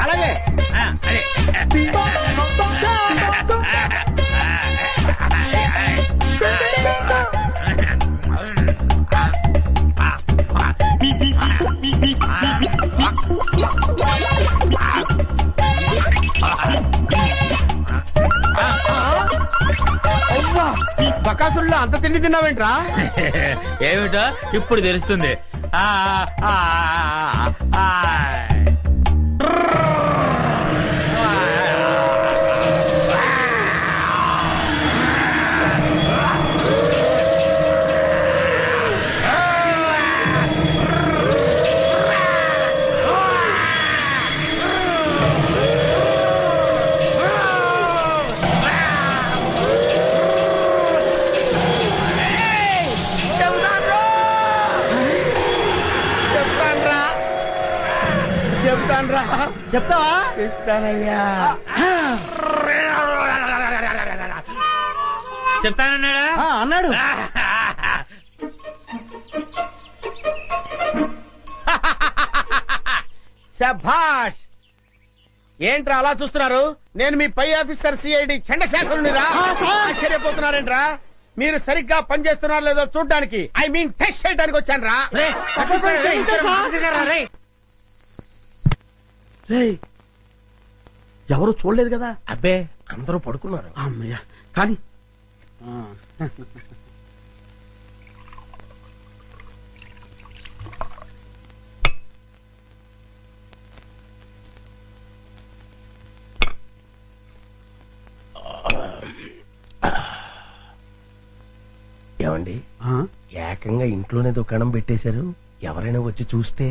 అలాగే బకాసుల్లో అంత తిండి తిన్నావేంట్రా? ఏమిటో ఇప్పుడు తెలుస్తుంది. చెప్తావా? చెప్తానయ్యా. చెప్తానన్నాడా? అన్నాడు. శభాష్. ఏంట్రా అలా చూస్తున్నారు? నేను మీ పై ఆఫీసర్ సిఐడి చండశాసనుడిరా. ఆశ్చర్యపోతున్నారేంట్రా? మీరు సరిగ్గా పనిచేస్తున్నారో లేదో చూడ్డానికి, ఐ మీన్ టెస్ట్ చేయడానికి వచ్చాను రా. ఎవరు చూడలేదు కదా? అబ్బే అందరూ పడుకున్నారు. అమ్మయ్యా కానీ ఏమండి, ఏకంగా ఇంట్లోనే దుకాణం పెట్టేశారు. ఎవరైనా వచ్చి చూస్తే?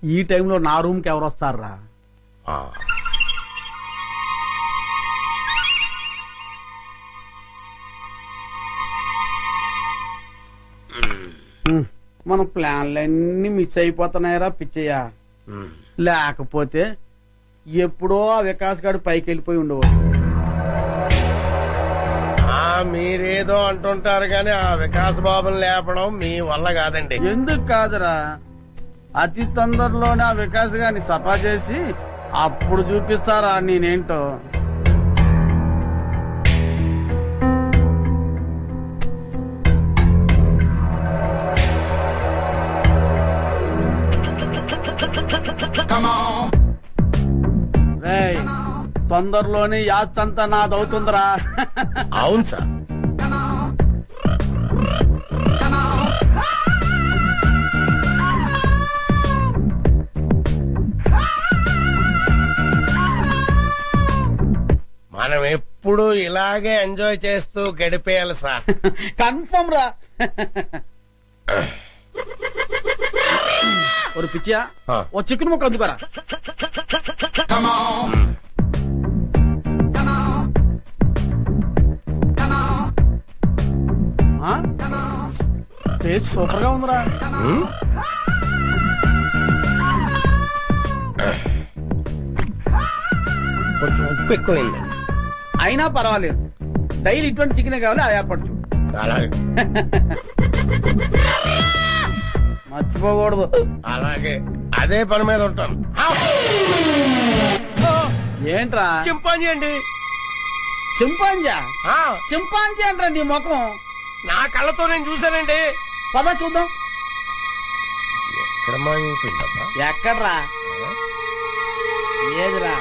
ఈ టైంలో నా రూమ్ కి ఎవరు వస్తారా? మన ప్లాన్లన్నీ మిస్ అయిపోతున్నాయరా పిచ్చయ్యా. లేకపోతే ఎప్పుడో ఆ వికాస్ గారు పైకి వెళ్ళిపోయి ఉండవచ్చు. మీరేదో అంటుంటారు గాని ఆ వికాస్ బాబుని లేపడం మీ వల్ల కాదండి. ఎందుకు కాదురా, అతి తొందరలోనే ఆ వికాస్ గారిని సఫా చేసి అప్పుడు చూపిస్తారా నేనేంటో. రేయ్, తొందరలోనే యాత్రంతా నాదవుతుందిరా. అవును సార్. మనం ఎప్పుడు ఇలాగే ఎంజాయ్ చేస్తూ గడిపేయాలి సార్. కన్ఫర్మ్ రా. ఒక పిచ్చియా, ఓ చికెన్ ముక్క అందుకోరా. టేస్ట్ సూపర్ గా ఉందిరా. కొంచెం ఉప్పు ఎక్కువైంది. అయినా పర్వాలేదు, డైలీ ఇటువంటి చికెన్ కావాలి. అది ఏర్పడు. అలాగే మర్చిపోకూడదు. అలాగే అదే పని మీద ఉంటాను. ఏంట్రా? చింపాంజీ అండి. చింపాంజా? చింపాంజీ అంటారా నీ ముఖం? నా కళ్ళతో నేను చూశానండి. పద చూద్దాం. ఎక్కడ మాయమైపోయిందబ్బా? ఎక్కడ్రా? ఏదిరా?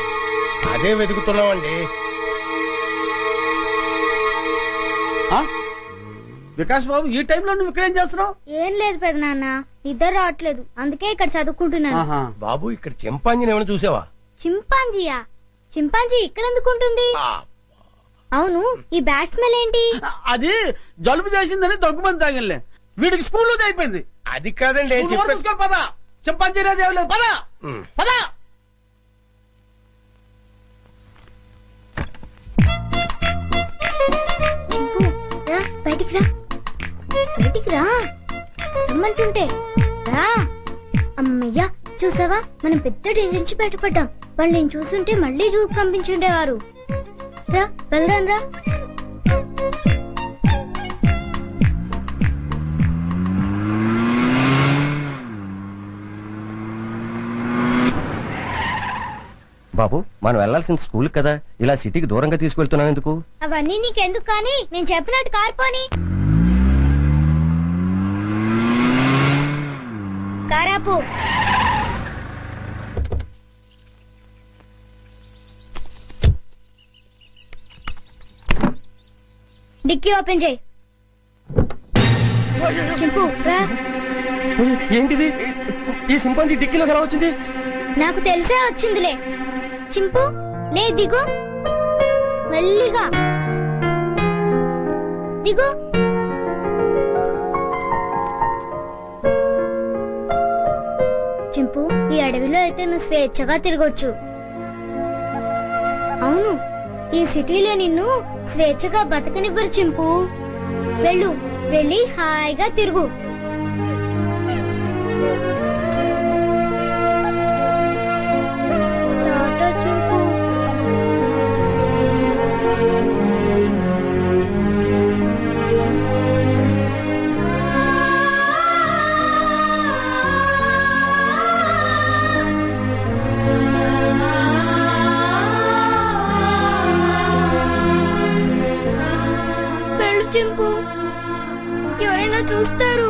అదే వెతుకుతున్నామండి. వికాస్ బాబు, ఈ టైంలో నువ్వు ఇక్కడేం చేస్తున్నావు? ఏం లేదు పెద్ద నాన్న, నిద్ర రావట్లేదు, అందుకే ఇక్కడ చదువుకుంటున్నాను. బాబు, ఇక్కడ చింపాంజీని ఏమైనా చూసావా? చింపాంజీయా? చింపాంజీ ఇక్కడ ఎందుకుంటుంది? అవును, ఈ బ్యాట్ స్మెల్ ఏంటి? అది జలుబు చేసిందని దగ్గుమంది తాగిలే. వీడికి స్కూల్లో అయిపోయింది. అది కాదండి. పద, చింపాంజీ లేదు. పద పద. బయటికి రా, బయటికి రా రమ్మంటుంటే రా. అమ్మయ్యా, చూసావా, మనం పెద్ద డేంజర్ నుంచి బయటపడ్డాం. వాళ్ళు నేను చూస్తుంటే మళ్ళీ జూకు పంపించుండేవారు. రా వెళ్దాం రా. బాబు మనం వెళ్లాల్సిన స్కూల్ కదా, ఇలా సిటీకి దూరంగా తీసుకెళ్తున్నావు ఎందుకు? అవన్నీ నీకెందుకు కానీ నేను చెప్పినట్టు కార్పోని. కారాపు. డిక్కీ ఓపెన్ చేయి. చింపు రా. ఏంటిది? ఈ సింపాంజీ డిక్కీలో ఎలా వచ్చింది? నాకు తెలిసే వచ్చిందిలే. చింపు లే దిగు. మెల్లిగా దిగు. చింపు ఈ అడవిలో అయితే నువ్వు స్వేచ్ఛగా తిరగొచ్చు. అవును, ఈ సిటీలో నిన్ను స్వేచ్ఛగా బతకనివ్వరు చింపు. వెళ్ళు, వెళ్ళి హాయిగా తిరుగు. టాటా చింపు. వెళ్ళు చింపు, ఎవరైనా చూస్తారు.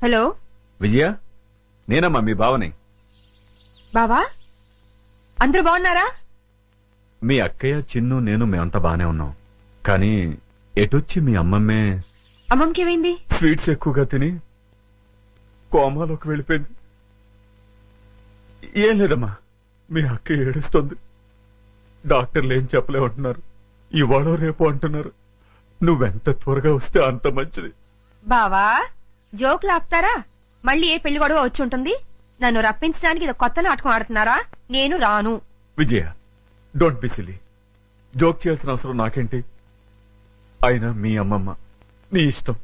హలో విజయ, నేనమ్మా మీ బావని. బావా, అందరూ బాగున్నారా? మీ అక్కయ్య, చిన్ను, నేను మేమంతా బానే ఉన్నాం. కానీ ఎటొచ్చి మీ అమ్మమ్మే అమ్మమ్మకి ఏమైంది? స్వీట్స్ ఎక్కువగా తిని కోమాలోకి వెళ్ళిపోయింది. ఏం లేదమ్మా, మీ అక్క ఏడుస్తోంది. డాక్టర్లు ఏం చెప్పలేమంటున్నారు. ఇవాళ రేపు అంటున్నారు. నువ్వెంత త్వరగా వస్తే అంత మంచిది. బావా, జోకులు ఆపుతారా? మళ్ళీ ఏ పెళ్లి గొడవ వచ్చి ఉంటుంది. నన్ను రప్పించడానికి ఇది కొత్త నాటకం ఆడుతున్నారా? నేను రాను. విజయ, డోంట్ బి సిలీ. జోక్ చేయాల్సిన అవసరం నాకేంటి? అయినా మీ అమ్మమ్మ నీ ఇష్టం.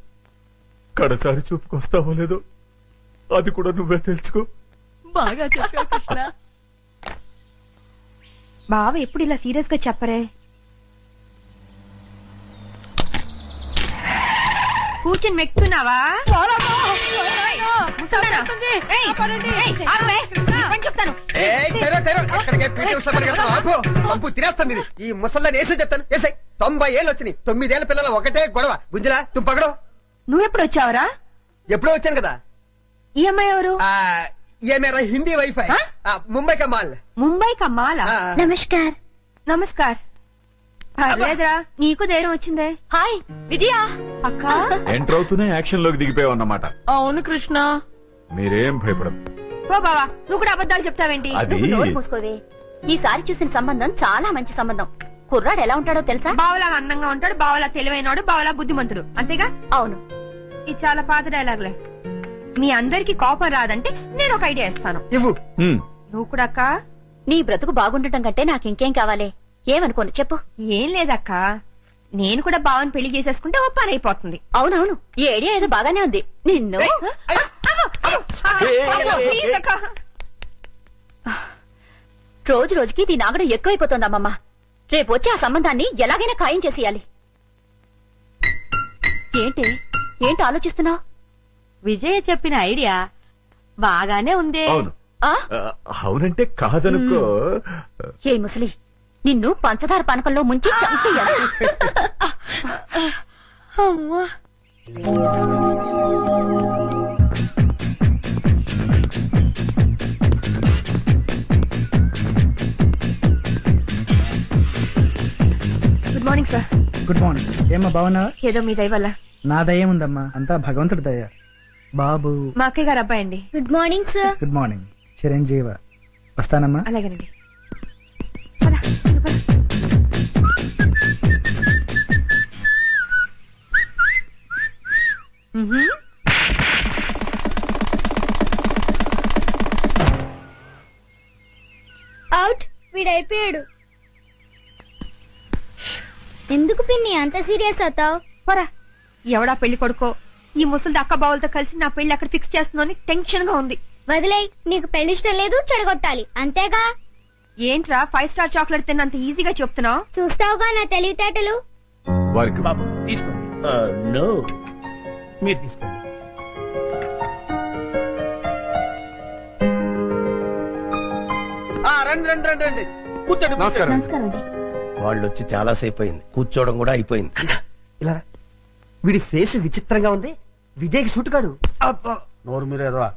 కడసారి చూపుకొస్తావో లేదో అది కూడా నువ్వే తెలుసుకో. బాగా చెప్పావు కృష్ణ. బావ ఎప్పుడు ఇలా సీరియస్ గా చెప్పరే. కూర్చొని మెక్కుతున్నావా? చెప్తాను. తినేస్తాను. ఈ ముసల్దాన్ని వేసే చెప్తాను. వేసాయి 90 ఏళ్ళు వచ్చినాయి. 9 ఏళ్ల పిల్లల ఒకటే గొడవ. గుంజలా తుంపగడం. నువ్వెప్పుడు వచ్చావరా? ఎప్పుడో వచ్చాను కదా. ఈ అమ్మాయి ఎవరు? ये मेरा हिंदी वाईफाई मुंबई का माल. ముంబై కా మాలా? నమస్కార్. నమస్కార్. పర్లేదురా, నీకు ధైర్యం వచ్చిందే. హాయ్ విజయ. అక్క ఎంటర్ అవుతూనే యాక్షన్ లోకి దిగిపోయావన్నమాట. అవును కృష్ణ. మీరేం భయపడదు. ఓ బావా, నువ్వు కూడా అబద్ధాలు చెప్తావేంటి? అది మూసుకోవే. ఈసారి చూసిన సంబంధం చాలా మంచి సంబంధం. కుర్రాడు ఎలా ఉంటాడో తెలుసా? బావలా అందంగా ఉంటాడు, బావలా తెలివైనడు, బావలా బుద్ధిమంతుడు. అంతేగా? అవును. ఇది చాలా పాత డైలాగులే. మీ అందరికి కోపం రాదంటే నేను ఒక ఐడియా ఇస్తాను. ఇవ్వు. నువ్వు కూడా అక్క. నీ బ్రతుకు బాగుండటం కంటే నాకు ఇంకేం కావాలి? ఏమనుకోను చెప్పు. ఏం లేదక్క, నేను కూడా బావని పెళ్లి చేసేసుకుంటే ఓ పని అయిపోతుంది. అవునవును, ఈ ఐడియా ఏదో బాగానే ఉంది. నిన్ను రోజు రోజుకి దీని ఆగడం ఎక్కువైపోతుంది అమ్మమ్మ. రేపు వచ్చి ఆ సంబంధాన్ని ఎలాగైనా ఖాయం చేసేయాలి. ఏంటి ఆలోచిస్తున్నావు? విజయ చెప్పిన ఐడియా బాగానే ఉంది. అవునంటే కాదనుకో. ఏ ముసలి, నిన్ను పంచదార పానకంలో ముంచి చంపేయాలి. Good morning sir. Good morning. ఏమ్మా బాగున్నావా? ఏదో మీ దయ వల్ల. నా దయ ఉందమ్మా, అంతా భగవంతుడి దయ. బాబు మా అక్కయ్య గారు అబ్బాయి అండి. Good morning sir. Good morning. చిరంజీవ. వస్తానమ్మా. అలాగేనండి. వీడైపోయాడు. ఎందుకు పిన్ని అంత సీరియస్ అవుతావు? పోరా, ఎవడా పెళ్లి కొడుకో ఈ ముసలి అక్క బావులతో కలిసి నా పెళ్లి అక్కడ ఫిక్స్ చేస్తుందని టెన్షన్ గా ఉంది. వదిలేయ్, నీకు పెళ్లి ఇష్టం లేదు, చెడగొట్టాలి అంతేగా. ఏంట్రా 5 స్టార్ చాక్లెట్ తిన్నంత ఈజీగా చెప్తున్నావు? చూస్తావుగా నా తెలివితేటలు. వారికి బాబు తీసుకోండి. నో, మీరు తీసుకోండి. రండి రండి రండి రండి, కూర్చోండి. నమస్కారం. నమస్కారం. వాళ్ళు వచ్చి చాలా సేపు అయింది, కూర్చోవడం కూడా అయిపోయింది. ఇలా వీడి ఫేస్ విచిత్రంగా ఉంది. విజయ్కి సూట్ కాడు. నోరు మీరేదవా?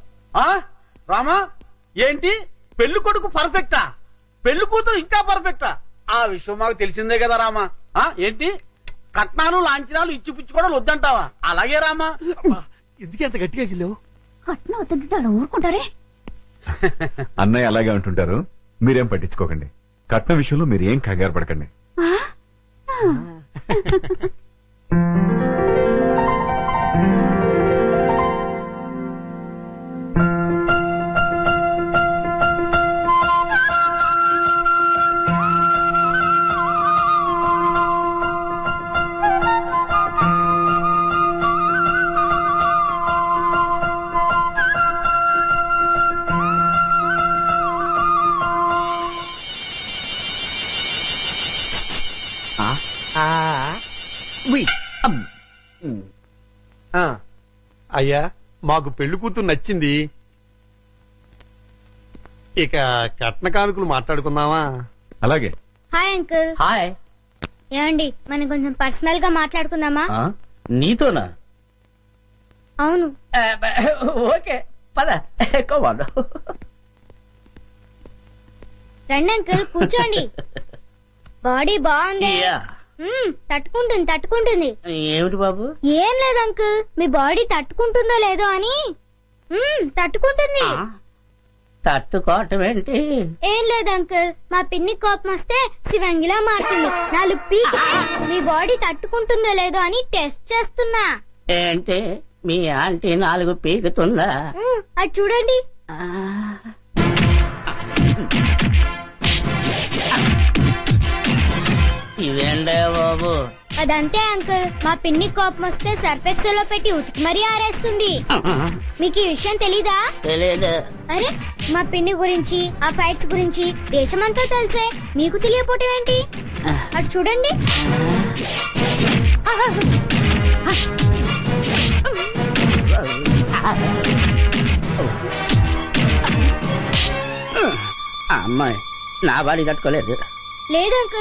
రామా, ఏంటి పెళ్లి కొడుకు పర్ఫెక్టా, పెళ్లి కూతురు ఇంకా పర్ఫెక్టా? ఆ విషయం మాకు తెలిసిందే కదా రామా. ఏంటి కట్నాలు లాంఛనాలు ఇచ్చి పుచ్చుకోవడం వద్దంటావా? అలాగే రామా. ఎందుకు ఎంత గట్టిగా గిల్లావు? కట్నం అవుతుంటే అలా ఊరుకుంటారే. అన్నయ్య అలాగే అంటుంటారు, మీరేం పట్టించుకోకండి. కట్న విషయంలో మీరు ఏం కంగారు పడకండి. అయ్యా, మాకు పెళ్లి కూతురు నచ్చింది. ఇక కట్న కానుకలు మాట్లాడుకుందామా? అలాగే. Hi uncle. హాయ్. ఏమండి, మనం కొంచెం పర్సనల్ గా మాట్లాడుకుందామా? నీతోనా? అవును. ఓకే, పద. రండి అంకుల్, కూర్చోండి. బాడీ బాగుంది. తట్టుకుంటుంది తట్టుకుంటుంది. ఏమిటి బాబు? ఏం లేదు అంకుల్, మీ బాడీ తట్టుకుంటుందో లేదో అని. తట్టుకుంటుంది. తట్టుకోవటం ఏంటి? ఏం లేదు అంకుల్, మా పిన్ని కోపం వస్తే శివంగిలా మారుతుంది. 4 పీక్. మీ బాడీ తట్టుకుంటుందో లేదో అని టెస్ట్ చేస్తున్నా. ఏంటి మీ ఆంటీ 4 పీకుతుందా? అది చూడండి. ఇదేంటే బాబు? అదంతే అంకుల్, మా పిన్ని కోపం వస్తే సర్ఫెక్సల్ లో పెట్టి ఉతికి మరీ ఆరేస్తుంది. మీకు ఈ విషయం తెలీదా? తెలీదు. అరే, మా పిన్ని గురించి ఆ ఫైట్స్ గురించి దేశమంతా తెలిసే మీకు తెలియపోవటం ఏంటి? అటు చూడండి. అమ్మాయి నా బాడీ తట్టుకోలేదు. లేదు అంకుల్,